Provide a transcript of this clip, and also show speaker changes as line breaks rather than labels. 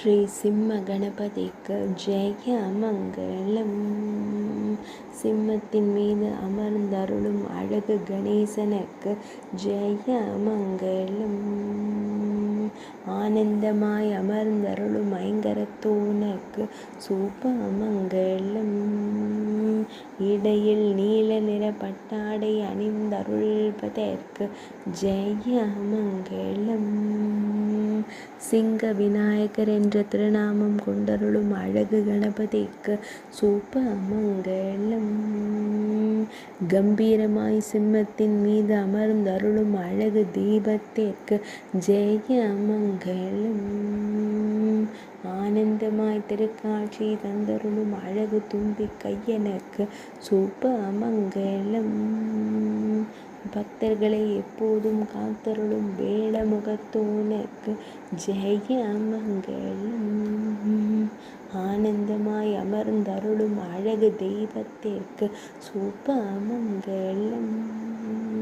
ஸ்ரீ சிம்ம கணபதிக்கு ஜெய மங்களம். சிம்மத்தின் மீது அமர்ந்தருளும் அழகு கணேசனுக்கு ஜெய மங்களம். ஆனந்தமாய் அமர்ந்தருளும் ஐங்கரத்தோனுக்கு சூப்ப மங்களம். இடையில் நீல நிற பட்டாடை அணிந்தருள்வதற்கு ஜெய மங்களம். சிங்க விநாயகர் என்ற திருநாமம் கொண்டருளும் அழகு கணபதிக்கு சூப்ப மங்களம். கம்பீரமாய் சிம்மத்தின் மீது அமர்ந்தருளும் அழகு தீபத்திற்கு ஜெய மங்களம். ஆனந்தமாய் திருக்காட்சி தந்தருளும் அழகு தும்பி கையனுக்கு சூப்ப மங்களம். பக்தர்களை எப்போதும் காத்தருளும் வேடமுகத்தோனுக்கு ஜெய மங்களம். ஆனந்தமாய் அமர்ந்தருளும் அழகு தெய்வத்திற்கு சூப்ப மங்களம்.